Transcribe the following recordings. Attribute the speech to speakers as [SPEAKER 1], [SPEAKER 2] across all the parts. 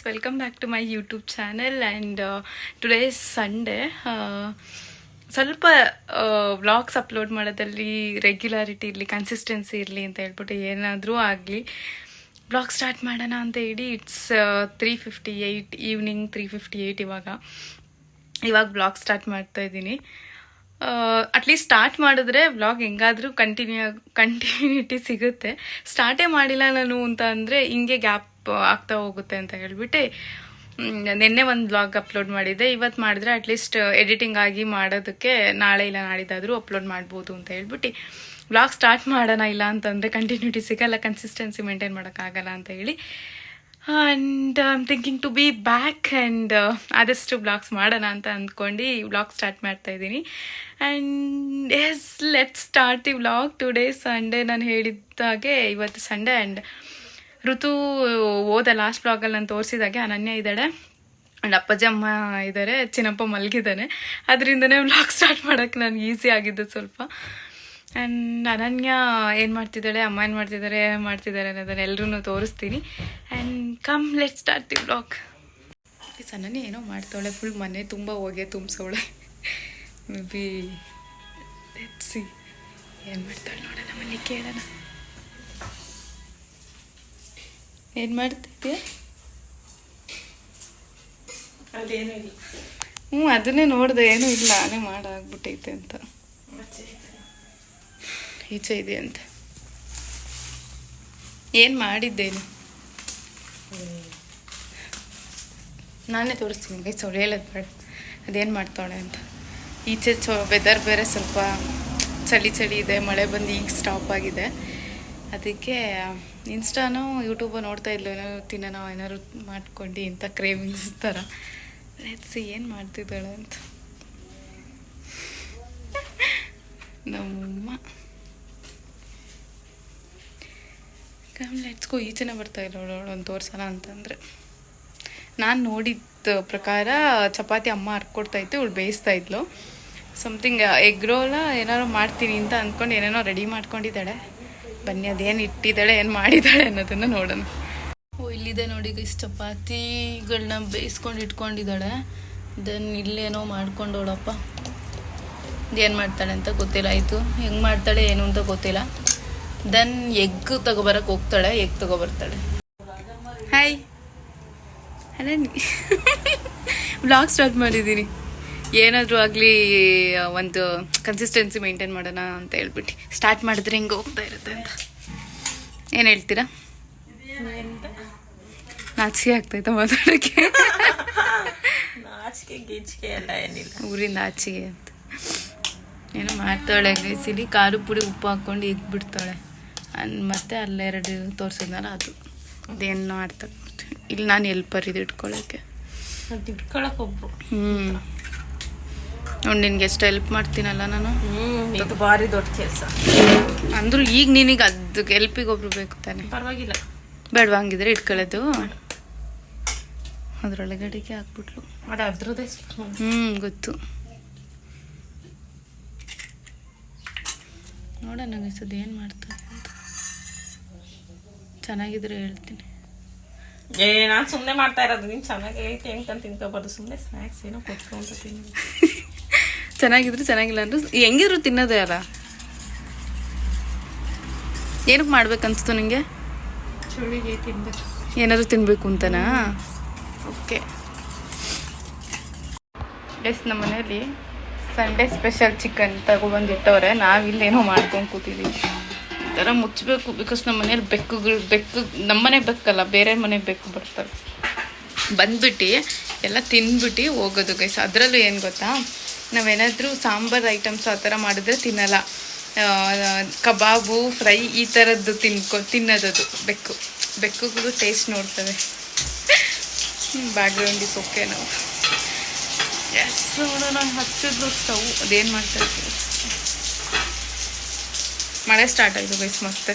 [SPEAKER 1] welcome back to my YouTube channel and today is Sunday. ಸ್ವಲ್ಪ vlogs upload ಮಾಡೋದಲ್ಲಿ regularity ಇರಲಿ, consistency ಇರಲಿ ಅಂತ ಹೇಳ್ಬಿಟ್ಟು ಏನಾದರೂ ಆಗಲಿ ವ್ಲಾಗ್ ಸ್ಟಾರ್ಟ್ ಮಾಡೋಣ ಅಂತ ಹೇಳಿ ಇಟ್ಸ್ 3:58 ಈವ್ನಿಂಗ್ 3:58 ಇವಾಗ ವ್ಲಾಗ್ ಸ್ಟಾರ್ಟ್ ಮಾಡ್ತಾ ಇದ್ದೀನಿ. ಅಟ್ಲೀಸ್ಟ್ ಸ್ಟಾರ್ಟ್ ಮಾಡಿದ್ರೆ ವ್ಲಾಗ್ ಹೆಂಗಾದರೂ ಕಂಟಿನ್ಯೂಟಿ ಸಿಗುತ್ತೆ. ಸ್ಟಾರ್ಟೇ ಮಾಡಿಲ್ಲ ನಾನು ಅಂತ ಅಂದರೆ ಹಿಂಗೆ ಗ್ಯಾಪ್ ಆಗ್ತಾ ಹೋಗುತ್ತೆ ಅಂತ ಹೇಳ್ಬಿಟ್ಟು ನಿನ್ನೆ ಒಂದು ವ್ಲಾಗ್ ಅಪ್ಲೋಡ್ ಮಾಡಿದ್ದೆ. ಇವತ್ತು ಮಾಡಿದ್ರೆ ಅಟ್ಲೀಸ್ಟ್ ಎಡಿಟಿಂಗ್ ಆಗಿ ಮಾಡೋದಕ್ಕೆ ನಾಳೆ ಇಲ್ಲ ನಾಡಿದ್ದಾದರೂ ಅಪ್ಲೋಡ್ ಮಾಡ್ಬೋದು ಅಂತ ಹೇಳ್ಬಿಟ್ಟು ವ್ಲಾಗ್ ಸ್ಟಾರ್ಟ್ ಮಾಡೋಣ. ಇಲ್ಲ ಅಂತಂದರೆ ಕಂಟಿನ್ಯೂಟಿ ಸಿಗಲ್ಲ, ಕನ್ಸಿಸ್ಟೆನ್ಸಿ ಮೇಂಟೈನ್ ಮಾಡೋಕ್ಕಾಗಲ್ಲ ಅಂತ ಹೇಳಿ and I am thinking to be back and ಆದಷ್ಟು ವ್ಲಾಗ್ಸ್ ಮಾಡೋಣ ಅಂತ ಅಂದ್ಕೊಂಡು ವ್ಲಾಗ್ ಸ್ಟಾರ್ಟ್ ಮಾಡ್ತಾಯಿದ್ದೀನಿ. And yes let start the vlog. Today Sunday. ನಾನು ಹೇಳಿದ್ದಾಗೆ ಇವತ್ತು ಸಂಡೇ ಆ್ಯಂಡ್ ಋತು ಹೋದ ಲಾಸ್ಟ್ ವ್ಲಾಗಲ್ಲಿ ನಾನು ತೋರಿಸಿದಾಗೆ ಅನನ್ಯ ಇದ್ದಾಳೆ ಆ್ಯಂಡ್ ಅಪ್ಪಾಜಿ ಅಮ್ಮ ಇದ್ದಾರೆ, ಚಿನ್ನಪ್ಪ ಮಲಗಿದ್ದಾನೆ. ಅದರಿಂದನೇ ವ್ಲಾಗ್ ಸ್ಟಾರ್ಟ್ ಮಾಡೋಕ್ಕೆ ನನಗೆ ಈಸಿ ಆಗಿದ್ದು ಸ್ವಲ್ಪ. ಆ್ಯಂಡ್ ಅನನ್ಯ ಏನು ಮಾಡ್ತಿದ್ದಾಳೆ, ಅಮ್ಮ ಏನು ಮಾಡ್ತಿದ್ದಾರೆ ಅನ್ನೋದನ್ನು ಎಲ್ಲರೂ ತೋರಿಸ್ತೀನಿ. And come let start the vlog. ಅನನ್ಯ ಏನೋ ಮಾಡ್ತಾವಳೆ, ಫುಲ್ ಮನೆ ತುಂಬ ಹೋಗಿ ತುಂಬಿಸೋಳೆ. ಮೇ ಬಿ ಲೆಟ್ಸ್ ಸಿ ಏನು ಮಾಡ್ತಾಳೆ ನೋಡೋಣ, ಮನೆ ಕೇಳೋಣ. ಏನು ಮಾಡ್ತಿದ್ಯಾ?
[SPEAKER 2] ಅದೇನೂ ಇಲ್ಲ.
[SPEAKER 1] ಅದನ್ನೇ ನೋಡಿದೆ, ಏನೂ ಇಲ್ಲ, ನಾನೇ ಮಾಡಾಗ್ಬಿಟ್ಟೈತೆ ಅಂತ. ಈಚೆ ಇದೆ ಅಂತ ಏನು ಮಾಡಿದ್ದೇನು ನಾನೇ ತೋರಿಸ್ತೀನಿ ಗೈಸ್. ಅವಳು ಹೇಳೋದು ಬೇಡ, ಅದೇನು ಮಾಡ್ತಾಳೆ ಅಂತ. ಈಚೆ ವೆದರ್ ಬೇರೆ ಸ್ವಲ್ಪ ಚಳಿ ಇದೆ, ಮಳೆ ಬಂದು ಈಗ ಸ್ಟಾಪ್ ಆಗಿದೆ. ಅದಕ್ಕೆ ಇನ್ಸ್ಟಾನೋ ಯೂಟ್ಯೂಬೋ ನೋಡ್ತಾ ಇದ್ಲು, ಏನಾದ್ರು ತಿನ್ನೋಣ ಏನಾದ್ರು ಮಾಡ್ಕೊಂಡು ಇಂಥ ಕ್ರೇವಿಂಗ್ಸ್ ಥರ. ಲೆಟ್ಸ್ ಏನು ಮಾಡ್ತಿದ್ದಾಳೆ ಅಂತ. ನಮ್ಮಮ್ಮ ಕಮ್ ಲೆಟ್ಸ್ ಗೋ. ಈಚೆನೇ ಬರ್ತಾ ಇಲ್ಲ ಒಂದು ತೋರ್ಸೋಣ ಅಂತಂದರೆ. ನಾನು ನೋಡಿದ ಪ್ರಕಾರ ಚಪಾತಿ ಅಮ್ಮ ಹರ್ಕೊಡ್ತಾಯಿತ್ತು, ಇವಳು ಬೇಯಿಸ್ತಾ ಇದ್ಲು. ಸಮಥಿಂಗ್ ಎಗ್ ರೋಲ ಏನಾರು ಮಾಡ್ತೀನಿ ಅಂತ ಅಂದ್ಕೊಂಡು ಏನೇನೋ ರೆಡಿ ಮಾಡ್ಕೊಂಡಿದ್ದಾಳೆ. ಬನ್ನಿ ಅದೇನು ಇಟ್ಟಿದ್ದಾಳೆ, ಏನು ಮಾಡಿದ್ದಾಳೆ ಅನ್ನೋದನ್ನು ನೋಡೋಣ. ಇಲ್ಲಿದೆ ನೋಡಿ ಇಷ್ಟು ಚಪಾತಿಗಳನ್ನ ಬೇಯಿಸ್ಕೊಂಡು ಇಟ್ಕೊಂಡಿದ್ದಾಳೆ. ದೆನ್ ಇಲ್ಲೇನೋ ಮಾಡ್ಕೊಂಡವಳಪ್ಪ, ಏನು ಮಾಡ್ತಾಳೆ ಅಂತ ಗೊತ್ತಿಲ್ಲ. ಆಯಿತು, ಹೆಂಗೆ ಮಾಡ್ತಾಳೆ ಏನು ಅಂತ ಗೊತ್ತಿಲ್ಲ. ದೆನ್ ಎಗ್ ತಗೊಬರಕ್ಕೆ ಹೋಗ್ತಾಳೆ, ಎಗ್ ತಗೊಬರ್ತಾಳೆ. ಹಾಯ್ ಅಲ್ಲ, ವ್ಲಾಗ್ ಸ್ಟಾರ್ಟ್ ಮಾಡಿದ್ದೀನಿ. ಏನಾದರೂ ಆಗಲಿ ಒಂದು ಕನ್ಸಿಸ್ಟೆನ್ಸಿ ಮೇಂಟೈನ್ ಮಾಡೋಣ ಅಂತ ಹೇಳ್ಬಿಟ್ಟು ಸ್ಟಾರ್ಟ್ ಮಾಡಿದ್ರೆ ಹಿಂಗೆ ಹೋಗ್ತಾ ಇರುತ್ತೆ ಅಂತ. ಏನು ಹೇಳ್ತೀರಾ? ನಾಚಿಕೆ ಆಗ್ತಾಯ್ತಾ ಮಾತಾಡೋಕ್ಕೆ?
[SPEAKER 2] ನಾಚಿಕೆ ಗೀಚಿಕೆ ಎಲ್ಲ ಏನಿಲ್ಲ,
[SPEAKER 1] ಊರಿಂದ ಆಚೆಗೆ ಅಂತ ಏನೋ ಮಾಡ್ತಾಳೆ. ಗೈಸಿಲಿ ಖಾರ ಪುಡಿ ಉಪ್ಪು ಹಾಕ್ಕೊಂಡು ಇಕ್ಬಿಡ್ತಾಳೆ. ಮತ್ತೆ ಅಲ್ಲೆರಡು ತೋರಿಸಿದ್ನಲ್ಲ ಅದೇನು ಮಾಡ್ತಾಳೆ. ಇಲ್ಲಿ ನಾನು ಎಲ್ಪರ್ ಇದು ಇಟ್ಕೊಳ್ಳೋಕ್ಕೆ,
[SPEAKER 2] ಅದು ಇಟ್ಕೊಳಕ್ಕೆ ಒಬ್ರು.
[SPEAKER 1] ನೋಡಿ ನಿನ್ಗೆ ಎಷ್ಟು ಹೆಲ್ಪ್ ಮಾಡ್ತೀನಲ್ಲ ನಾನು.
[SPEAKER 2] ಇದು ಭಾರಿ ದೊಡ್ಡ ಕೆಲಸ
[SPEAKER 1] ಅಂದ್ರೂ ಈಗ ನಿನಗೆ ಅದಕ್ಕೆ ಹೆಲ್ಪಿಗೆ ಒಬ್ರು ಬೇಕು ತಾನೆ.
[SPEAKER 2] ಪರವಾಗಿಲ್ಲ,
[SPEAKER 1] ಬೇಡವಾ ಹಂಗಿದ್ರೆ ಇಟ್ಕೊಳ್ಳೋದು. ಅದ್ರೊಳಗಡೆಗೆ ಹಾಕ್ಬಿಟ್ಲು.
[SPEAKER 2] ಅದು ಅದ್ರದ್ದೇ
[SPEAKER 1] ಗೊತ್ತು. ನೋಡೋಣ ಅನಿಸೋದು ಏನು ಮಾಡ್ತಾರೆ ಅಂತ. ಚೆನ್ನಾಗಿದ್ರೆ ಹೇಳ್ತೀನಿ.
[SPEAKER 2] ನಾನು ಸುಮ್ಮನೆ ಮಾಡ್ತಾ ಇರೋದು. ನೀನು ಚೆನ್ನಾಗಿ ಐತೆ ಹೆಂಗೆ ತಿನ್ಕೋಬಾರ್ದು, ಸುಮ್ಮನೆ ಸ್ನ್ಯಾಕ್ಸ್ ಏನೋ ಕೊಟ್ಕೊಂತ ತಿನ್ನು.
[SPEAKER 1] ಚೆನ್ನಾಗಿದ್ರು ಚೆನ್ನಾಗಿಲ್ಲ ಅಂದ್ರೆ ಹೆಂಗಿದ್ರು ತಿನ್ನೋದೇ ಅಲ್ಲ. ಏನಕ್ಕೆ ಮಾಡ್ಬೇಕನ್ಸ್ತು ನಿಂಗೆ?
[SPEAKER 2] ಚಳಿಗೆ ತಿನ್ಬೇಕು,
[SPEAKER 1] ಏನಾದರೂ ತಿನ್ನಬೇಕು ಅಂತನಾ? ಓಕೆ ಎಸ್, ನಮ್ಮ ಮನೇಲಿ ಸಂಡೇ ಸ್ಪೆಷಲ್ ಚಿಕನ್ ತಗೊಬಂದಿಟ್ಟವ್ರೆ. ನಾವಿಲ್ಲೇನೋ ಮಾಡ್ಕೊಂಡು ಕೂತಿದ್ದೀವಿ. ಈ ಥರ ಮುಚ್ಚಬೇಕು, ಬಿಕಾಸ್ ನಮ್ಮ ಮನೇಲಿ ಬೆಕ್ಕು ನಮ್ಮನೆ ಬೆಕ್ಕಲ್ಲ, ಬೇರೆ ಮನೆ ಬೆಕ್ಕು ಬರ್ತಾರೆ. ಬಂದ್ಬಿಟ್ಟು ಎಲ್ಲ ತಿಂದ್ಬಿಟ್ಟು ಹೋಗೋದು ಗೈಸ್. ಅದರಲ್ಲೂ ಏನು ಗೊತ್ತಾ, ನಾವೇನಾದರೂ ಸಾಂಬಾರು ಐಟಮ್ಸ್ ಆ ಥರ ಮಾಡಿದ್ರೆ ತಿನ್ನಲ್ಲ. ಕಬಾಬು, ಫ್ರೈ ಈ ಥರದ್ದು ತಿನ್ನೋದದು ಬೆಕ್ಕುಗಳು ಟೇಸ್ಟ್ ನೋಡ್ತವೆ. Background is okay. ನಾವು ಎಸ್ ನೋಡೋಣ, ಹಚ್ಚಿದ್ರು ಸ್ಟವ್. ಅದೇನು ಮಾಡ್ತಾ ಇರ್ತೀವಿ. ಮಳೆ ಸ್ಟಾರ್ಟ್ ಆಯಿತು ಗೈಸ್, ಮತ್ತೆ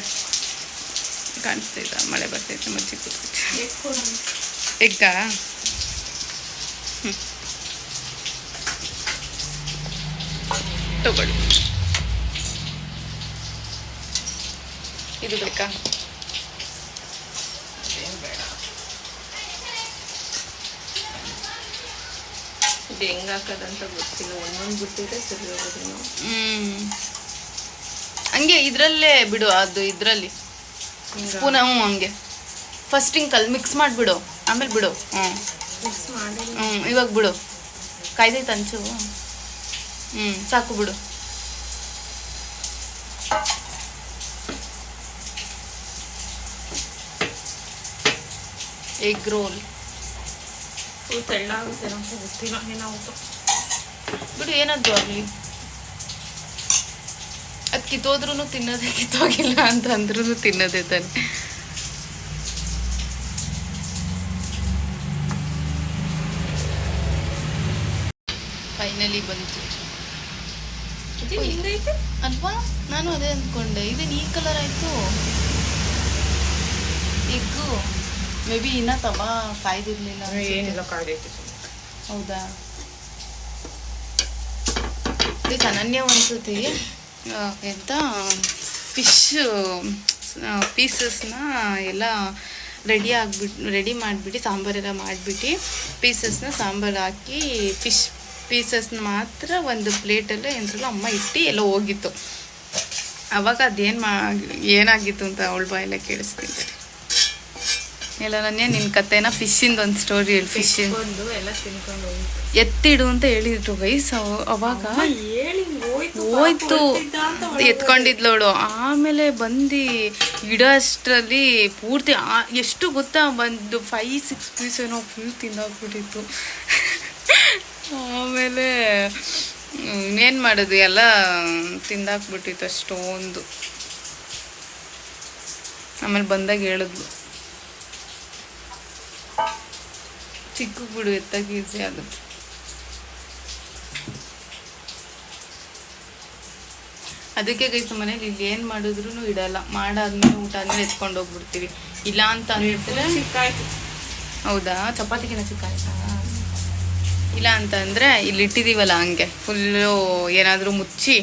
[SPEAKER 1] ಕಾಣಿಸ್ತಿದ್ದ ಮಳೆ ಬರ್ತೈತೆ. ಮಜ್ಜಿ ಕೂತ್ಬಿಟ್ಟು ಎಗ್ಗಾ ತಗೊಳ್ಳಿ. ಇದು ಬೇಕಾ?
[SPEAKER 2] ಇದು ಹೆಂಗೆ ಹಾಕೋದಂತ ಗೊತ್ತಿಲ್ಲ, ಒಂದೊಂದು ಬಿಟ್ಟಿದ್ರೆ ಸರಿ ಹೋಗೋದು ನಾವು.
[SPEAKER 1] ಹಂಗೆ ಇದರಲ್ಲೇ ಬಿಡು, ಅದು ಇದರಲ್ಲಿ ಸ್ಪೂನ್. ಹಂಗೆ ಫಸ್ಟ್ ಹಿಂಗೆ ಮಿಕ್ಸ್ ಮಾಡಿಬಿಡು, ಆಮೇಲೆ ಬಿಡು.
[SPEAKER 2] ಮಿಕ್ಸ್ ಮಾಡಿ
[SPEAKER 1] ಇವಾಗ ಬಿಡು, ಕಾಯ್ದೈತೆ ಹಂಚು. ಸಾಕು ಬಿಡು. ಎಗ್ ರೋಲ್
[SPEAKER 2] ತೆಳ್ಳಾಗುತ್ತೆ ಅಂತ ಗೊತ್ತಿಲ್ಲ, ಏನಾಗುತ್ತೆ
[SPEAKER 1] ಬಿಡು, ಏನಾದ್ರು ಆಗಲಿ. ಅದು ಕಿತ್ತೋದ್ರೂ ತಿನ್ನೋದೇ, ಕಿತ್ತೋಗಿಲ್ಲ ಅಂತ ಅಂದ್ರೂ ತಿನ್ನೋದೇ ತಾನೆ. ಫೈನಲಿ ಬಂತು.
[SPEAKER 2] ಹಿಂಗೈತೆ
[SPEAKER 1] ಅಲ್ವಾ, ನಾನು ಅದೇ ಅಂದ್ಕೊಂಡೆ. ಇದೇನು ಈ ಕಲರ್ ಆಯಿತು ಎಗ್ಗು. ಮೇ ಬಿ ಇನ್ನೂ ತವ ಕಾಯ್ದಿರ್ಲಿಲ್ಲ.
[SPEAKER 2] ಏನಿಲ್ಲ, ಕಾಯ್ದೈತೆ.
[SPEAKER 1] ಹೌದಾ? ಇದಕ್ಕೆ ಅನನ್ಯ ಒಂದ್ಸತಿ ಎಂತ ಫಿಶ್ ಪೀಸಸ್ನ ಎಲ್ಲ ರೆಡಿ ಮಾಡಿಬಿಟ್ಟು ಸಾಂಬಾರೆಲ್ಲ ಮಾಡಿಬಿಟ್ಟು ಪೀಸಸ್ನ ಸಾಂಬಾರು ಹಾಕಿ ಫಿಶ್ ಪೀಸಸ್ನ ಮಾತ್ರ ಒಂದು ಪ್ಲೇಟಲ್ಲೇ ಏನ್ರಲ್ಲ ಅಮ್ಮ ಇಟ್ಟು ಎಲ್ಲ ಹೋಗಿತ್ತು. ಅವಾಗ ಅದೇನು ಏನಾಗಿತ್ತು ಅಂತ ಅವಳ ಬಾಯೆಲ್ಲ ಕೇಳಿಸ್ತಿದ್ದೆ. ಎಲ್ಲ ನನ್ನೇ ನಿನ್ನ ಕತೆನ ಫಿಶ್ಶಿಂದ ಒಂದು ಸ್ಟೋರಿ ಹೇಳಿ. ಫಿಶ್
[SPEAKER 2] ಎಲ್ಲ ತಿನ್ಕೊಂಡು ಹೋಗಿತ್ತು,
[SPEAKER 1] ಎತ್ತಿಡು ಅಂತ ಹೇಳಿದ್ರು ಗೈಸ್. ಅವಾಗ ಹೋಯ್ತು, ಎತ್ಕೊಂಡಿದ್ಲೋಳು. ಆಮೇಲೆ ಬಂದು ಇಡೋ ಅಷ್ಟರಲ್ಲಿ ಪೂರ್ತಿ ಎಷ್ಟು ಗೊತ್ತಾ, ಒಂದು 5-6 ಪೀಸ್ ಏನೋ ಫುಲ್ ತಿಂದಾಕ್ಬಿಟ್ಟಿತ್ತು. ಆಮೇಲೆ ಇನ್ನೇನು ಮಾಡೋದು, ಎಲ್ಲ ತಿಂದಾಕ್ಬಿಟ್ಟಿತ್ತು ಅಷ್ಟೊಂದು. ಆಮೇಲೆ ಬಂದಾಗ ಹೇಳಿದ್ಲು, ಚಿಕ್ಕ ಬಿಡು ಎತ್ತಾಗ ಈಸಿ ಅದು. ಅದಕ್ಕೆ ಗೈಸ್ ಮನೇಲಿ ಇಲ್ಲಿ ಏನು ಮಾಡಿದ್ರು ಇಡಲ್ಲ, ಮಾಡಾದ್ಮೇಲೆ ಊಟ ಆದ್ಮೇಲೆ ಎತ್ಕೊಂಡು ಹೋಗ್ಬಿಡ್ತೀವಿ. ಇಲ್ಲ ಅಂತ ಅಂದಿದ್ರೆ
[SPEAKER 2] ಸಿಕ್ಕಾಯ್ತು.
[SPEAKER 1] ಹೌದಾ? ಚಪಾತಿಗಿನ ಚಿಕ್ಕ ಆಯ್ತಾ? ಇಲ್ಲ ಅಂತ ಅಂದರೆ ಇಲ್ಲಿ ಇಟ್ಟಿದ್ದೀವಲ್ಲ ಹಂಗೆ ಫುಲ್ಲು ಏನಾದರೂ ಮುಚ್ಚಿ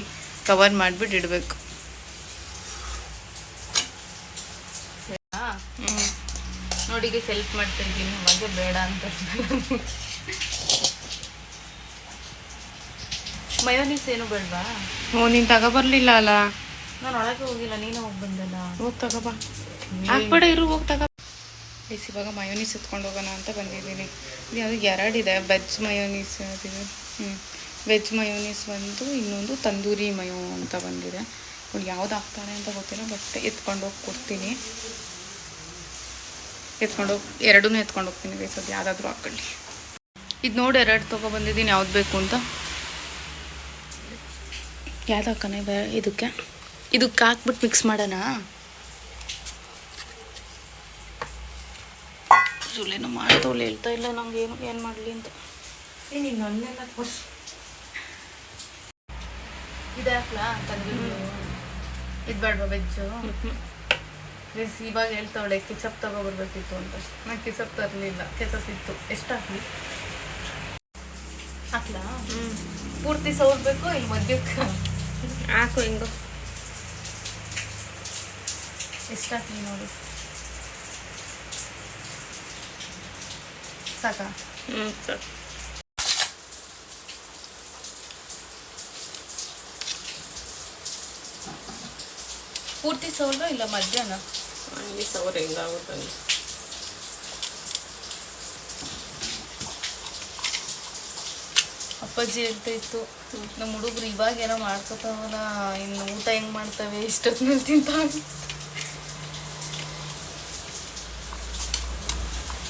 [SPEAKER 1] ಕವರ್ ಮಾಡಿಬಿಟ್ಟು ಇಡಬೇಕು. ನೋಡಿಗೆ ಸೆಲ್ಫ್ ಮಾಡ್ತಾ ಇದ್ದೀನಿ, ಅವಾಗ ಬೇಡ ಅಂತ. ಮಯೋನೀಸ್ ಏನು ಬೇಡವಾ?
[SPEAKER 2] ನೀನು ತಗೊಬರ್ಲಿಲ್ಲ ಅಲ್ಲ.
[SPEAKER 1] ನಾನು ಒಳಗೆ ಹೋಗಿಲ್ಲ, ನೀನು ಹೋಗಿ ಬಂದಲ್ಲ.
[SPEAKER 2] ಹೋಗಿ ತಗೋಬಾ, ಹಾಕ್ಬೇಡ, ಇರು, ಹೋಗಿ ತಗೋ.
[SPEAKER 1] ಪ್ಲೀಸ್ ಇವಾಗ ಮಯೋನೀಸ್ ಎತ್ಕೊಂಡು ಹೋಗೋಣ ಅಂತ ಬಂದಿದ್ದೀನಿ. ಇದು ಯಾವುದು 2 ಇದೆ, ವೆಜ್ ಮಯೋನೀಸ್ ಅದಿದೆ. ವೆಜ್ ಮಯೋನೀಸ್ ಒಂದು, ಇನ್ನೊಂದು ತಂದೂರಿ ಮಯೋ ಅಂತ ಬಂದಿದೆ. ಅವ್ರು ಯಾವ್ದು ಹಾಕ್ತಾನೆ ಅಂತ ಗೊತ್ತಿಲ್ಲ, ಬಟ್ ಎತ್ಕೊಂಡು ಹೋಗಿ ಕೊಡ್ತೀನಿ. ಎತ್ಕೊಂಡೋಗಿ ಎರಡೂ ಎತ್ಕೊಂಡು ಹೋಗ್ತೀನಿ ಗೈಸ್, ಅದು ಯಾವುದಾದ್ರೂ ಹಾಕೊಳ್ಳಿ. ಇದು ನೋಡಿ 2 ತೊಗೊಬಂದಿದ್ದೀನಿ, ಯಾವ್ದು ಬೇಕು ಅಂತ. ಯಾವ್ದು ಹಾಕೋಣ ಇದಕ್ಕೆ ಹಾಕ್ಬಿಟ್ಟು ಮಿಕ್ಸ್ ಮಾಡೋಣ. ಜುಲೇನು ಮಾಡ್ತವಳು, ಹೇಳ್ತಾ ಇಲ್ಲ ನಂಗೆ ಏನು ಮಾಡಲಿ ಅಂತ. ಇದು ಹಾಕ್ಲಾ ತಂದೂರಿ? ಇದು ಬೇಡವಾ ವೆಜ್ಜು? ಪ್ಲೀಸ್ ಇವಾಗ ಹೇಳ್ತಾವಳೆ ಕಿಚಪ್ ತಗೊಬರ್ಬೇಕಿತ್ತು ಅಂತ. ನಾನು ಕಿಚಪ್ ತರಲಿಲ್ಲ, ಕೆಚಪ್ ಇತ್ತು. ಎಷ್ಟು ಹಾಕಲಿ? ಹಾಕ್ಲಾ? ಪೂರ್ತಿ ಸೌರ್ಬೇಕು, ಇಲ್ಲಿ ಮಧ್ಯಕ್ಕೆ
[SPEAKER 2] ಹಾಕು. ಹಿಂಗು
[SPEAKER 1] ಎಷ್ಟು ಹಾಕಲಿ ನೋಡಿ, ಸಾಕಾ?
[SPEAKER 2] ಸಾಕು.
[SPEAKER 1] ಪೂರ್ತಿ ಸೌರ ಇಲ್ಲ ಮಧ್ಯಾಹ್ನ
[SPEAKER 2] ಹಂಗೆ ಸೌರ ಹೆಂಗಾಗುತ್ತೆ.
[SPEAKER 1] ಅಪ್ಪಾಜಿ ಹೇಳ್ತಾ ಇತ್ತು, ನಮ್ಮ ಹುಡುಗರು ಇವಾಗೇನೋ ಮಾಡ್ಕೊತಾವಲ್ಲ, ಇನ್ನು ಊಟ ಹೆಂಗ್ ಮಾಡ್ತವೆ ಇಷ್ಟೊತ್ತಿನಲ್ಲಿ ತಿಂತ.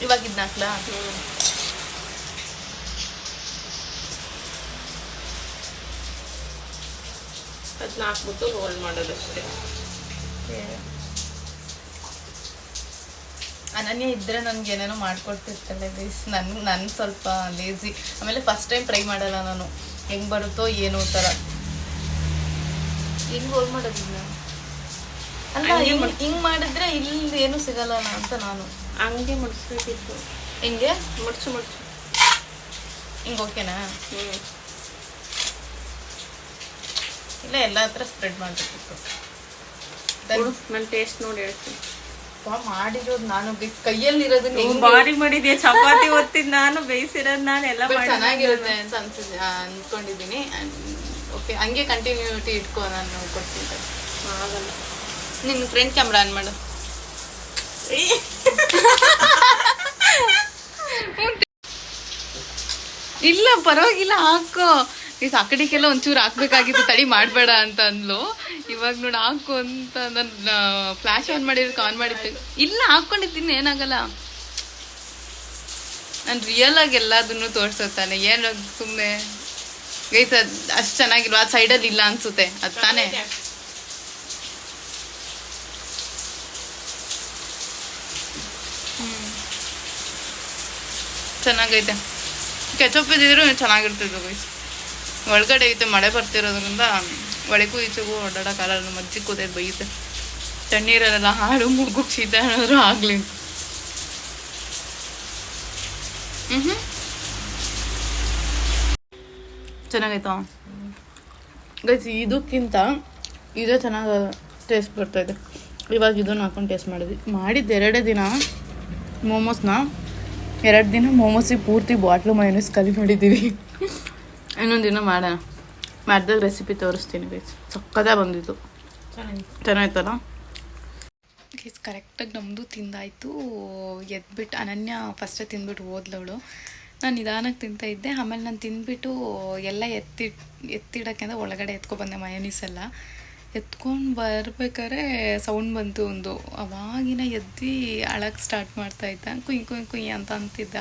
[SPEAKER 1] ಇವಾಗ ಇದನ್ನ ಹಾಕ್ಲಾ?
[SPEAKER 2] ಅದನ್ನ ಹಾಕ್ಬಿಟ್ಟು ರೋಲ್ ಮಾಡೋದಷ್ಟೇ.
[SPEAKER 1] ಅನನ್ಯ ಇದ್ರೆ ನನ್ಗೆ ಏನೇನೋ ಮಾಡ್ಕೊಡ್ತಿರ್ತಲ್ಲ ಗೈಸ್. ನನ್ ಸ್ವಲ್ಪ ಲೇಜಿ. ಆಮೇಲೆ ಫಸ್ಟ್ ಟೈಮ್ ಟ್ರೈ ಮಾಡಲ್ಲ ನಾನು, ಹೆಂಗ್ ಬರುತ್ತೋ ಏನೋ ಥರ. ಹೆಂಗ್ ರೋಲ್ ಮಾಡೋದಿಲ್ಲ ಅಲ್ಲ, ಹಿಂಗ್ ಮಾಡಿದ್ರೆ ಇಲ್ಲಿ ಏನು ಸಿಗಲ್ಲ ಅಂತ ನಾನು
[SPEAKER 2] ಹಂಗೆ ಮುಡಿಸ್ಬೇಕಿತ್ತು.
[SPEAKER 1] ಹಿಂಗೆ
[SPEAKER 2] ಮುಡ್ಸು
[SPEAKER 1] ಹಿಂಗೆ ಓಕೆನಾ? ಇಲ್ಲ ಎಲ್ಲ ಹತ್ರ ಸ್ಪ್ರೆಡ್ ಮಾಡಬೇಕಿತ್ತು.
[SPEAKER 2] ನಾನು ಟೇಸ್ಟ್ ನೋಡಿ ಹೇಳ್ತೀನಿ.
[SPEAKER 1] ಮಾಡಿರೋದು ನಾನು ಕೈಯಲ್ಲಿರೋದನ್ನ
[SPEAKER 2] ಬಾರಿ ಮಾಡಿದ್ಯಾ, ಚಪಾತಿ ಒತ್ತಿದ್ ನಾನು, ಬೇಯಿಸಿರೋದು ನಾನು, ಎಲ್ಲ
[SPEAKER 1] ಚೆನ್ನಾಗಿರುತ್ತೆ ಅಂತ ಅನ್ಕೊಂಡಿದ್ದೀನಿ. ಓಕೆ, ಹಂಗೆ ಕಂಟಿನ್ಯೂಟಿ ಇಟ್ಕೋ, ನಾನು ಕೊಡ್ತೀನಿ. ಆಗಲ್ಲ, ನಿನ್ನ ಫ್ರೆಂಡ್ ಕ್ಯಾಮ್ರಾ ಆನ್ ಮಾಡು. ಇಲ್ಲ ಪರವಾಗಿಲ್ಲ, ಹಾಕೋ. ಆ ಕಡೆಗೆಲ್ಲ ಒಂಚೂರು ಹಾಕ್ಬೇಕಾಗಿತ್ತು, ತಡಿ ಮಾಡಬೇಡ ಅಂತ ಅಂದ್ಲು. ಇವಾಗ ನೋಡಿ ಹಾಕು ಅಂತ ನಾನು ಫ್ಲಾಶ್ ಆನ್ ಮಾಡಿರೋಕೆ ಆನ್ ಮಾಡಿದ್ದೆ. ಇಲ್ಲ ಹಾಕ್ಕೊಂಡಿದ್ದೀನಿ, ಏನಾಗಲ್ಲ. ನಾನು ರಿಯಲ್ ಆಗಿ ಎಲ್ಲದನ್ನು ತೋರ್ಸತ್ತಾನೆ, ಏನು ಸುಮ್ಮನೆ ಗೈಸ್ ಅಷ್ಟು ಚೆನ್ನಾಗಿಲ್ವಾ? ಆ ಸೈಡಲ್ಲಿ ಇಲ್ಲ ಅನ್ಸುತ್ತೆ, ಅದು ತಾನೇ. ಚೆನ್ನಾಗೈತೆ. ಕೆಚಪ್ ಇದ್ದಿದ್ರು ಚೆನ್ನಾಗಿರ್ತಿದ್ದು ಗೈಸ್. ಒಳಗಡೆ ಐತೆ, ಮಳೆ ಬರ್ತಿರೋದ್ರಿಂದ ಒಳಗೂ ಈಚೆಗೂ ಓಡಾಡೋಕ್ಕಾಗಲ್ಲ. ಮಜ್ಜಿ ಕೂದೈತೆ ಬೈಯುತ್ತೆ. ತಣ್ಣೀರಲ್ಲೆಲ್ಲ ಹಾಡು ಮೂಗು ಶೀತ ಏನಾದರೂ ಆಗಲಿ. ಚೆನ್ನಾಗೈತಾ ಗೈಸ್? ಇದಕ್ಕಿಂತ ಇದೇ ಚೆನ್ನಾಗಿ ಟೇಸ್ಟ್ ಬರ್ತಾಯಿದೆ. ಇವಾಗ ಇದನ್ನು ಹಾಕೊಂಡು ಟೇಸ್ಟ್ ಮಾಡಿದ್ದು 2 ದಿನ ಮೋಮೋಸ್ನ. 2 ದಿನ ಮೋಮೋಸಿಗೆ ಪೂರ್ತಿ ಬಾಟ್ಲು ಮೈನಸ್ ಖಾಲಿ ಮಾಡಿದ್ದೀವಿ. ಇನ್ನೊಂದು ದಿನ ಮಾಡೋಣ, ಮಾಡಿದಾಗ ರೆಸಿಪಿ ತೋರಿಸ್ತೀನಿ ಗೈಸ್. ಸಕ್ಕತ್ತಾಗಿ ಬಂದಿತ್ತು, ಚೆನ್ನಾಗಿತ್ತಲ್ಲ ಗೈಸ್. ಕರೆಕ್ಟಾಗಿ ನಮ್ಮದು ತಿಂದಾಯಿತು. ಎದ್ಬಿಟ್ಟು ಅನನ್ಯ ಫಸ್ಟೇ ತಿಂದ್ಬಿಟ್ಟು ಹೋದ್ಲವಳು. ನಾನು ನಿಧಾನಕ್ಕೆ ತಿಂತಾಯಿದ್ದೆ. ಆಮೇಲೆ ನಾನು ತಿಂದ್ಬಿಟ್ಟು ಎಲ್ಲ ಎತ್ತಿಡೋಕ್ಕೆ ಅಂದರೆ ಒಳಗಡೆ ಎತ್ಕೊಬಂದೆ ಮಯೋನೀಸ್ ಎಲ್ಲ. ಎತ್ಕೊಂಡು ಬರ್ಬೇಕಾದ್ರೆ ಸೌಂಡ್ ಬಂತು ಒಂದು. ಅವಾಗಿನ ಎದ್ದು ಅಳಕ್ಕೆ ಸ್ಟಾರ್ಟ್ ಮಾಡ್ತಾಯಿದ್ದ, ಕುಯ್ ಕುಯ್ ಕುಯ್ ಅಂತ ಅಂತಿದ್ದ.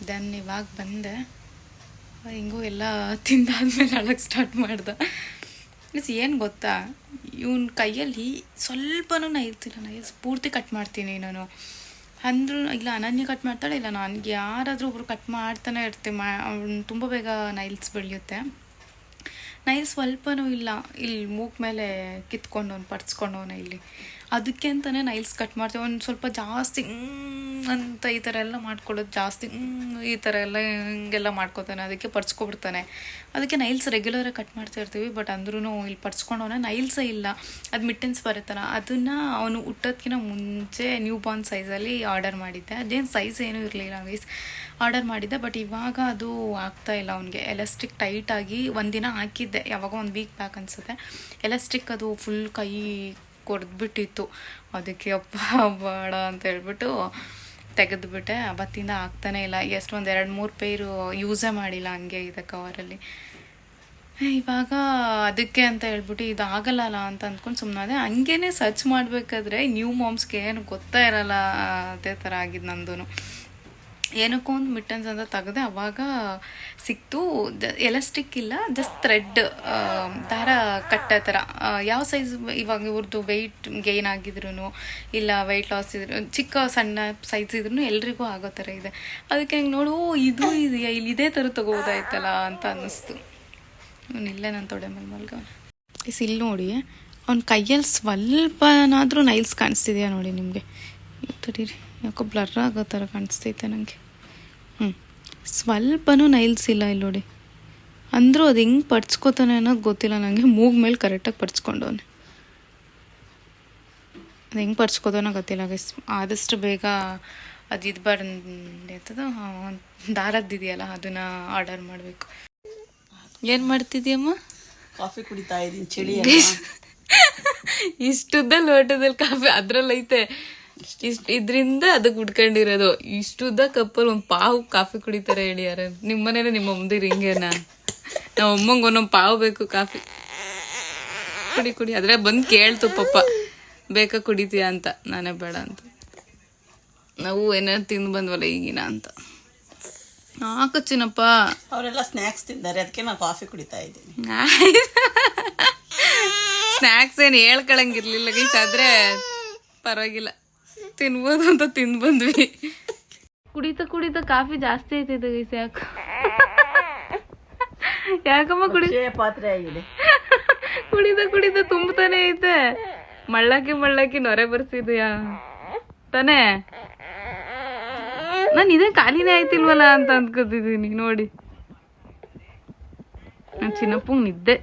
[SPEAKER 1] ದೆನ್ ಇವಾಗ ಬಂದೆ, ಹಿಂಗೂ ಎಲ್ಲ ತಿಂದಾದ್ಮೇಲೆ ಅಳಕ್ಕೆ ಸ್ಟಾರ್ಟ್ ಮಾಡ್ದೆ. ಮೀನ್ಸ್ ಏನು ಗೊತ್ತಾ, ಇವನ ಕೈಯಲ್ಲಿ ಸ್ವಲ್ಪನೂ ನೈಲ್ಸಿಲ್ಲ. ನೈಲ್ಸ್ ಪೂರ್ತಿ ಕಟ್ ಮಾಡ್ತೀನಿ ನಾನು ಅಂದ್ರೂ. ಇಲ್ಲ ಅನನ್ಯ ಕಟ್ ಮಾಡ್ತಾಳೆ, ಇಲ್ಲ ನನಗೆ ಯಾರಾದರೂ ಒಬ್ರು ಕಟ್ ಮಾಡ್ತಾನೆ ಇರ್ತೀವಿ. ಅವ್ನು ತುಂಬ ಬೇಗ ನೈಲ್ಸ್ ಬೆಳೆಯುತ್ತೆ. ನೈಲ್ಸ್ ಸ್ವಲ್ಪನೂ ಇಲ್ಲ. ಇಲ್ಲಿ ಮೂಗ್ ಮೇಲೆ ಕಿತ್ಕೊಂಡವನು, ಪರ್ಸ್ಕೊಂಡವನ ಇಲ್ಲಿ. ಅದಕ್ಕೆ ಅಂತಲೇ ನೈಲ್ಸ್ ಕಟ್ ಮಾಡ್ತೀವಿ. ಒಂದು ಸ್ವಲ್ಪ ಜಾಸ್ತಿ ಅಂತ ಈ ಥರ ಎಲ್ಲ ಮಾಡ್ಕೊಳ್ಳೋದು ಜಾಸ್ತಿ, ಈ ಥರ ಎಲ್ಲ ಹಿಂಗೆಲ್ಲ ಮಾಡ್ಕೊತಾನೆ. ಅದಕ್ಕೆ ಪರ್ಸ್ಕೊಬಿಡ್ತಾನೆ. ಅದಕ್ಕೆ ನೈಲ್ಸ್ ರೆಗ್ಯುಲರಾಗಿ ಕಟ್ ಮಾಡ್ತಾ ಇರ್ತೀವಿ. ಬಟ್ ಅಂದ್ರೂ ಇಲ್ಲಿ ಪರ್ಸ್ಕೊಂಡವನ ನೈಲ್ಸೇ ಇಲ್ಲ. ಅದು ಮಿಟ್ಟನ್ಸ್ ಬರುತ್ತಲ್ಲ, ಅದನ್ನು ಅವನು ಹುಟ್ಟೋದಕ್ಕಿಂತ ಮುಂಚೆ ನ್ಯೂ ಬಾರ್ನ್ ಸೈಜಲ್ಲಿ ಆರ್ಡರ್ ಮಾಡಿದ್ದೆ. ಅದೇನು ಸೈಜ್ ಏನೂ ಇರಲಿಲ್ಲ ಗೈಸ್, ಆರ್ಡರ್ ಮಾಡಿದ್ದೆ. ಬಟ್ ಇವಾಗ ಅದು ಆಗ್ತಾಯಿಲ್ಲ ಅವನಿಗೆ. ಎಲಾಸ್ಟಿಕ್ ಟೈಟಾಗಿ ಒಂದಿನ ಹಾಕಿದ್ದೆ, ಯಾವಾಗ 1 ವೀಕ್ ಬ್ಯಾಕ್ ಅನಿಸುತ್ತೆ. ಎಲಾಸ್ಟಿಕ್ ಅದು ಫುಲ್ ಕೈ ಕೊಡ್ದುಬಿಟ್ಟಿತ್ತು. ಅದಕ್ಕೆ ಅಪ್ಪ ಬೇಡ ಅಂತ ಹೇಳ್ಬಿಟ್ಟು ತೆಗೆದುಬಿಟ್ಟೆ. ಅವತ್ತಿಂದ ಆಗ್ತಾನೇ ಇಲ್ಲ. ಎಷ್ಟು 1-2-3 ಪೇರು ಯೂಸೇ ಮಾಡಿಲ್ಲ, ಹಂಗೆ ಇದೆ ಕವರಲ್ಲಿ. ಇವಾಗ ಅದಕ್ಕೆ ಅಂತ ಹೇಳ್ಬಿಟ್ಟು ಇದು ಆಗಲ್ಲ ಅಂತ ಅಂದ್ಕೊಂಡು ಸುಮ್ಮನಾದೆ. ಹಂಗೇ ಸರ್ಚ್ ಮಾಡಬೇಕಾದ್ರೆ ನ್ಯೂ ಮಾಮ್ಸ್ಗೆ ಏನು ಗೊತ್ತಾ ಇರಲ್ಲ, ಅದೇ ಥರ ಆಗಿದ್ದು ನಂದು. ಏನಕ್ಕೂ ಒಂದು ಮಿಟ್ಟನ್ಸ್ ಅಂತ ತೆಗೆದೆ, ಅವಾಗ ಸಿಕ್ತು. ಎಲಾಸ್ಟಿಕ್ ಇಲ್ಲ, ಜಸ್ಟ್ ಥ್ರೆಡ್, ದಾರ ಕಟ್ಟೋ ಥರ. ಯಾವ ಸೈಜ್ ಇವಾಗ ಇವ್ರದ್ದು ವೆಯ್ಟ್ ಗೇನ್ ಆಗಿದ್ರು ಇಲ್ಲ ವೆಯ್ಟ್ ಲಾಸ್ ಇದ್ರು, ಚಿಕ್ಕ ಸಣ್ಣ ಸೈಜ್ ಇದ್ರೂ ಎಲ್ರಿಗೂ ಆಗೋ ಥರ ಇದೆ. ಅದಕ್ಕೆ ಹಂಗೆ ನೋಡು, ಇದು ಇದೆಯಾ, ಇಲ್ಲಿ ಇದೇ ಥರ ತೊಗೋಬೋದಾಯ್ತಲ್ಲ ಅಂತ ಅನ್ನಿಸ್ತು. ಇಲ್ಲೇ ನಾನು ತೊಡೆ ಮೇಲೆ ಮಲ್ಗವನ. ಇಲ್ಲಿ ನೋಡಿ, ಅವ್ನ ಕೈಯಲ್ಲಿ ಸ್ವಲ್ಪನಾದರೂ ನೈಲ್ಸ್ ಕಾಣಿಸ್ತಿದೆಯಾ ನೋಡಿ ನಿಮಗೆ. ತಡೀರಿ, ಯಾಕೋ ಬ್ಲರ್ ಆಗೋ ಥರ ಕಾಣಿಸ್ತೈತೆ ನನಗೆ. ಸ್ವಲ್ಪನೂ ನೈಲ್ಸ್ ಇಲ್ಲ ಇಲ್ಲಿ ನೋಡಿ. ಅಂದರೂ ಅದು ಹೆಂಗೆ ಪಡ್ಸ್ಕೊತಾನೆ ಅನ್ನೋದು ಗೊತ್ತಿಲ್ಲ ನನಗೆ. ಮೂಗ್ ಮೇಲೆ ಕರೆಕ್ಟಾಗಿ ಪಡ್ಸ್ಕೊಂಡವನೆ. ಅದು ಹೆಂಗೆ ಪಡ್ಸ್ಕೊತಾನೋ ಗೊತ್ತಿಲ್ಲ ಗೈಸ್. ಆದಷ್ಟು ಬೇಗ ಅದು ಇದು ಬರ್ತದ ದಾರದ್ದಿದೆಯಲ್ಲ, ಅದನ್ನು ಆರ್ಡರ್ ಮಾಡಬೇಕು. ಏನು ಮಾಡ್ತಿದ್ದೀಯಮ್ಮ?
[SPEAKER 2] ಕಾಫಿ ಕುಡಿತಾ ಇದ್ದೀನಿ, ಚಳಿ.
[SPEAKER 1] ಇಷ್ಟುದ್ದ ಲೋಟದಲ್ಲಿ ಕಾಫಿ ಅದ್ರಲ್ಲೈತೆ. ಇದರಿಂದ ಅದಕ್ಕೆ ಉಡ್ಕೊಂಡಿರೋದು. ಇಷ್ಟುದ್ದ ಕಪ್ಪಲ್ಲಿ ಒಂದು ಪಾವು ಕಾಫಿ ಕುಡಿತಾರೆ ಹೇಳಿ ಯಾರ ನಿಮ್ಮ ಮನೇಲಿ? ನಿಮ್ಮ ಅಮ್ಮದಿರು ಹಿಂಗೇನಾ? ನಾವು ಅಮ್ಮಂಗೆ ಒಂದೊಂದು ಪಾವು ಬೇಕು ಕಾಫಿ. ಕುಡಿ ಅದ್ರೆ ಬಂದು ಕೇಳ್ತು ಪಾಪ, ಬೇಕಾ ಕುಡಿತೀಯಾ ಅಂತ. ನಾನೇ ಬೇಡ ಅಂತ. ನಾವು ಏನಾರು ತಿಂದು ಬಂದ್ವಲ್ಲ ಈಗಿನ ಅಂತ. ಹಾಕಚ್ಚಿನಪ್ಪ,
[SPEAKER 2] ಅವರೆಲ್ಲ ಸ್ನ್ಯಾಕ್ಸ್ ತಿಂತಾರೆ, ಅದಕ್ಕೆ ನಾನು ಕಾಫಿ ಕುಡಿತಾ ಇದ್ದೀನಿ.
[SPEAKER 1] ಸ್ನ್ಯಾಕ್ಸ್ ಏನು ಹೇಳ್ಕೊಳಂಗಿರ್ಲಿಲ್ಲ ಗೈಸ್, ಆದ್ರೆ ಪರವಾಗಿಲ್ಲ, ತಿನ್ಬೋದು ಅಂತ ತಿಂದು ಬಂದ್ವಿ. ಕುಡಿತಾ ಕಾಫಿ ಜಾಸ್ತಿ ಐತೈತೆ ಗೈಸ್. ಯಾಕಮ್ಮ
[SPEAKER 2] ಪಾತ್ರೆ ಆಗಿದೆ.
[SPEAKER 1] ಕುಡಿತಾ ತುಂಬತಾನೆ ಐತೆ. ಮಳ್ಳಾಕಿ ನೊರೆ ಬರ್ಸಿದ್ಯಾ ತಾನೇ? ನಾನು ಇದೇ ಖಾಲಿನೇ ಆಯ್ತಿಲ್ವಲ್ಲ ಅಂತ ಅಂದ್ಕೊತಿದ್ದೀನಿ ನೋಡಿ. ನಾನು ಚಿನ್ನಪ್ಪಂಗೆ ನಿದ್ದೆ.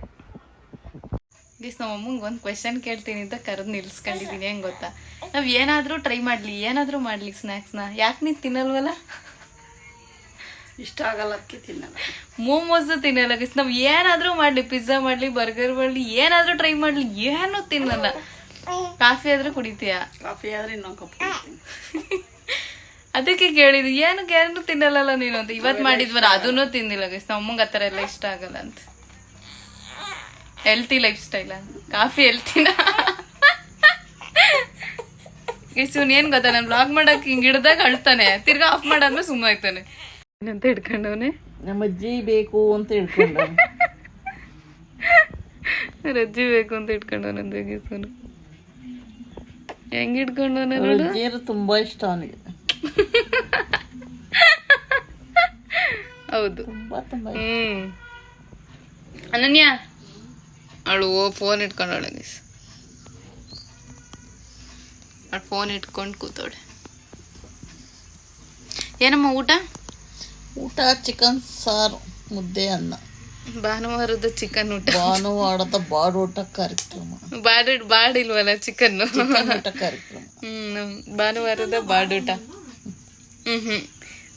[SPEAKER 1] ಗೈಸ್ ನಮ್ಮ ಅಮ್ಮಂಗೆ ಒಂದು ಕ್ವೆಶನ್ ಕೇಳ್ತೀನಿ ಅಂತ ಕರೆದು ನಿಲ್ಸ್ಕೊಂಡಿದ್ದೀನಿ. ಹೆಂಗೆ ಗೊತ್ತಾ, ನಾವು ಏನಾದರೂ ಟ್ರೈ ಮಾಡಲಿ ಸ್ನ್ಯಾಕ್ಸ್ನ, ಯಾಕೆ ನೀನು ತಿನ್ನಲ್ವಲ್ಲ?
[SPEAKER 3] ಇಷ್ಟ ಆಗಲ್ಲ ಅದಕ್ಕೆ ತಿನ್ನಲ್ಲ.
[SPEAKER 1] ಮೋಮೋಸು ತಿನ್ನಲ್ಲ ಗೈಸ್. ನಾವು ಏನಾದರೂ ಮಾಡಲಿ, ಪಿಜ್ಜಾ ಮಾಡಲಿ, ಬರ್ಗರ್ ಮಾಡಲಿ, ಏನಾದರೂ ಟ್ರೈ ಮಾಡಲಿ, ಏನೂ ತಿನ್ನಲ್ಲ. ಕಾಫಿ ಆದರೂ ಕುಡಿತೀಯಾ?
[SPEAKER 3] ಕಾಫಿ ಆದ್ರೆ ಇನ್ನೊಂದು ಕಪ್ ಕುಡಿತೀನಿ.
[SPEAKER 1] ಅದಕ್ಕೆ ಕೇಳಿದ್ದು, ಏನು ತಿನ್ನಲ್ಲ ನೀನು ಅಂತ. ಇವತ್ತು ಮಾಡಿದ್ವಲ್ಲ ಅದನ್ನೂ ತಿಂದಿಲ್ಲ ಗೈಸ್. ನಮ್ಮ ಅಮ್ಮಂಗೆ ಆ ಥರ ಎಲ್ಲ ಇಷ್ಟ ಆಗಲ್ಲ ಅಂತ. ಹೆಲ್ತಿ ಲೈಫ್ ಸ್ಟೈಲ್ ಕಾಫಿ ಹೆಲ್ತಿನ ಗೈಸ್. ಇವ್ನು ಏನು ಗೊತ್ತಾ, ನಾನು ಬ್ಲಾಗ್ ಮಾಡಕ್ಕೆ ಹಿಂಗೆ ಹಿಡ್ದಾಗ ಅಳ್ತಾನೆ, ತಿರ್ಗಾ ಆಫ್ ಮಾಡಾದ್ಮೇಲೆ ಸುಮ್ಮನೆ ಆಯ್ತಾನೆ. ಏನಂತ ಹಿಡ್ಕೊಂಡವನೆ,
[SPEAKER 2] ನಮ್ಮ ಅಜ್ಜಿ ಬೇಕು ಅಂತ ಹಿಡ್ಕೊಂಡ.
[SPEAKER 1] ರಜ್ಜಿ ಬೇಕು ಅಂತ ಇಟ್ಕೊಂಡವನಂದ್ರೆ ಗೀಸನು ಹೆಂಗ್ ಇಟ್ಕೊಂಡವನ ನೋಡು.
[SPEAKER 2] ಅಜ್ಜಿಯರು ತುಂಬಾ ಇಷ್ಟ ಅವನಿಗೆ.
[SPEAKER 1] ಹೌದು,
[SPEAKER 2] ತುಂಬಾ ತುಂಬಾ
[SPEAKER 1] ಅನನ್ಯ ಅವಳು ಫೋನ್ ಇಟ್ಕೊಂಡವಳೆ ಗೀಸ್. ಅವಳು ಫೋನ್ ಇಟ್ಕೊಂಡು ಕೂತವಳೆ. ಏನಮ್ಮ ಊಟ?
[SPEAKER 2] ಊಟ ಚಿಕನ್ ಸಾರು, ಮುದ್ದೆ, ಅನ್ನ.
[SPEAKER 1] ಭಾನುವಾರದ ಚಿಕನ್ ಊಟ.
[SPEAKER 2] ಭಾನುವಾರದ ಬಾಡೂಟ ಕಾರ್ಯಕ್ರಮ.
[SPEAKER 1] ಬಾಡಿಲ್ವಲ್ಲ ಚಿಕನ್
[SPEAKER 2] ಊಟ ಕಾರ್ಯಕ್ರಮ.
[SPEAKER 1] ಭಾನುವಾರದ ಬಾಡೂಟ.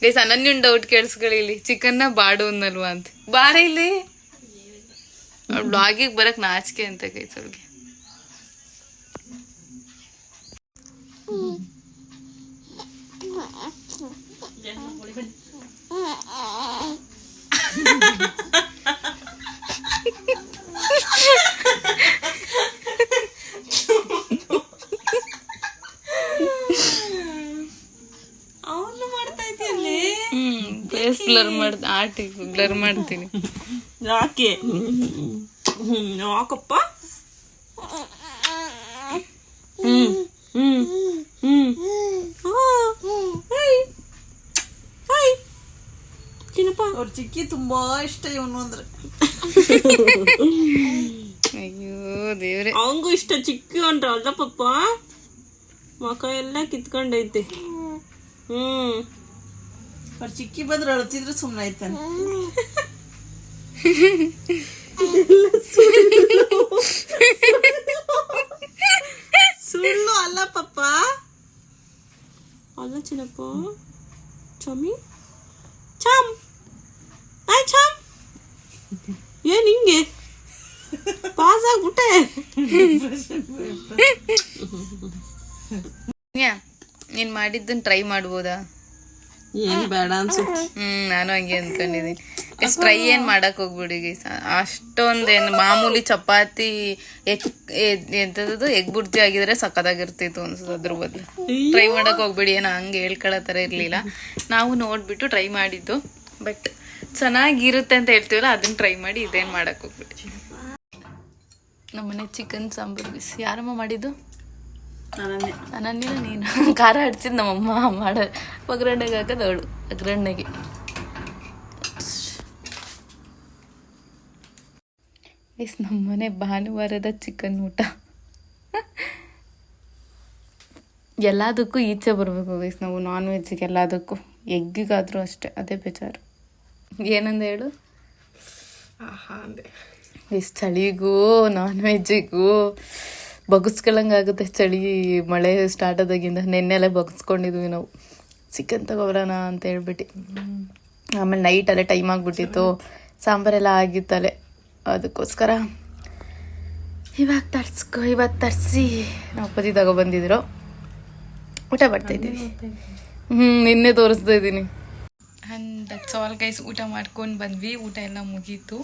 [SPEAKER 1] ಗೈಸ್ ಅನನ್ಯನ್ ಡೌಟ್ ಕೇಳಿಸ್ಕೊಳ್ಳಿ, ಇಲ್ಲಿ ಚಿಕನ್ನ ಬಾಡು ಅನ್ನಲ್ವಾ ಅಂತ. ಬಾರ ಇಲ್ಲಿ, ಅವ್ಳು ಬ್ಲಾಗಿಗೆ ಬರಕ್ ನಾಚಿಕೆ ಅಂತ ಗೈಸ್ ಅವ್ಳಿಗೆ.
[SPEAKER 2] ಅವನು ಮಾಡ್ತಾ ಇದ್ದೀಯಲ್ಲಿ
[SPEAKER 1] ಫೇಸ್ ಬ್ಲರ್ ಮಾಡ್ತೀನಿ.
[SPEAKER 2] ಯಾಕೆ ಯಾಕಪ್ಪ? ಚಿನ್ನಪ್ಪ ಅವ್ರ ಚಿಕ್ಕಿ ತುಂಬಾ ಇಷ್ಟ ಇವನು ಅಂದ್ರೆ.
[SPEAKER 1] ಅಯ್ಯೋ ದೇವ್ರೆ,
[SPEAKER 2] ಅವಂಗೂ ಇಷ್ಟ ಚಿಕ್ಕಿ ಅಂದ್ರ ಅಲ್ಲ ಪಪ್ಪ. ಮಕ ಎಲ್ಲ ಕಿತ್ಕೊಂಡೈತೆ. ಅವ್ರ ಚಿಕ್ಕಿ ಬಂದ್ರೆ ಅಳ್ತಿದ್ರೆ ಸುಮ್ಮನೆ ಆಯ್ತಾನೆ. ಸುಳ್ಳು ಅಲ್ಲ ಪಪ್ಪ, ಅಲ್ಲ ಚಿನ್ನಪ್ಪ. ಚಮಿ ಚಮ್ ಆಯ್ ಚಮ್, ಏನ್ ಹಿಂಗೆ ಪಾಸ್ ಆಗ್ಬಿಟ್ಟೆ?
[SPEAKER 1] ನೀನ್ ಮಾಡಿದ್ದನ್ ಟ್ರೈ ಮಾಡ್ಬೋದಾ?
[SPEAKER 2] ಏನ್ ಬೇಡ ಅನ್ಸುತ್ತೆ.
[SPEAKER 1] ನಾನು ಹಂಗೆ ಅನ್ಕೊಂಡಿದೀನಿ. ಟ್ರೈ ಏನ್ ಮಾಡಕ್ ಹೋಗ್ಬಿಡಿ ಗೈಸ್. ಅಷ್ಟೊಂದೇನು ಮಾಮೂಲಿ ಚಪಾತಿ ಎಂತದ್ದು ಎಗ್ ಬುರ್ಜಿ ಆಗಿದ್ರೆ ಸಕ್ಕದಾಗಿರ್ತಿತ್ತು ಅನ್ಸುತ್ತೆ. ಅದ್ರ ಬದಲು ಟ್ರೈ ಮಾಡಕ್ ಹೋಗ್ಬಿಡಿ. ಏನೋ ಹಂಗೆ ಹೇಳ್ಕೊಳ್ಳೋ ಥರ ಇರ್ಲಿಲ್ಲ. ನಾವು ನೋಡ್ಬಿಟ್ಟು ಟ್ರೈ ಮಾಡಿದ್ದು, ಬಟ್ ಚೆನ್ನಾಗಿರುತ್ತೆ ಅಂತ ಹೇಳ್ತೀವಲ್ಲ ಅದನ್ನ ಟ್ರೈ ಮಾಡಿ ಇದೇನು ಮಾಡಕ್ ಹೋಗ್ಬಿಡಿ. ನಮ್ಮನೆ ಚಿಕನ್ ಸಾಂಬಾರು ಗೈಸ್. ಯಾರಮ್ಮ ಮಾಡಿದ್ದು? ಅನನ್ಯ. ನೀನು ಖಾರ ಹಡ್ಸಿದ್ ನಮ್ಮಮ್ಮ ಮಾಡ ಒಗ್ಗರಣೆಗೆ ಹಾಕೋದು ಅವಳು ಒಗ್ಗರಣೆಗೆ. ಗೈಸ್ ನಮ್ಮನೆ ಭಾನುವಾರದ ಚಿಕನ್ ಊಟ. ಎಲ್ಲದಕ್ಕೂ ಈಚೆ ಬರಬೇಕು ಗೈಸ್ ನಾವು, ನಾನ್ ವೆಜ್ಜಿಗೆ ಎಲ್ಲದಕ್ಕೂ. ಎಗ್ಗಿಗಾದರೂ ಅಷ್ಟೇ, ಅದೇ ಬೇಜಾರು. ಏನಂದ ಹೇಳು ಗೈಸ್. ಚಳಿಗೂ ನಾನ್ ವೆಜ್ಜಿಗೂ ಬಗ್ಸ್ಕೊಳ್ಳಂಗಾಗುತ್ತೆ. ಚಳಿ ಮಳೆ ಸ್ಟಾರ್ಟ್ ಆದಾಗಿಂದ ನೆನ್ನೆಲ್ಲ ಬಗ್ಸ್ಕೊಂಡಿದ್ವಿ ನಾವು. ಚಿಕನ್ ತಗೊಬರೋಣ ಅಂತ ಹೇಳ್ಬಿಟ್ಟು. ಆಮೇಲೆ ನೈಟಲ್ಲೇ ಟೈಮ್ ಆಗಿಬಿಟ್ಟಿತ್ತು, ಸಾಂಬಾರೆಲ್ಲ ಆಗಿತ್ತಲ್ಲೇ. ಅದಕ್ಕೋಸ್ಕರ ಇವತ್ತು ತರಿಸಿ ನಾವು ಅಪ್ಪಾಜಿ ತಗೊಬಂದಿದ್ರು. ಊಟ ಮಾಡ್ತಾಯಿದ್ದೀವಿ. ನಿನ್ನೆ ತೋರಿಸ್ತಾ ಇದ್ದೀನಿ. And that's all guys. ಊಟ ಮಾಡ್ಕೊಂಡು ಬಂದ್ವಿ, ಊಟ ಎಲ್ಲ ಮುಗೀತು.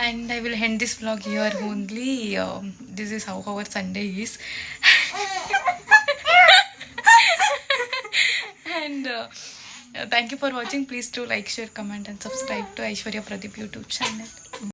[SPEAKER 1] And I will end this vlog here only. This is how our Sunday is. And thank you for watching. Please do like, share, comment and subscribe to Aishwarya Pradeep YouTube channel.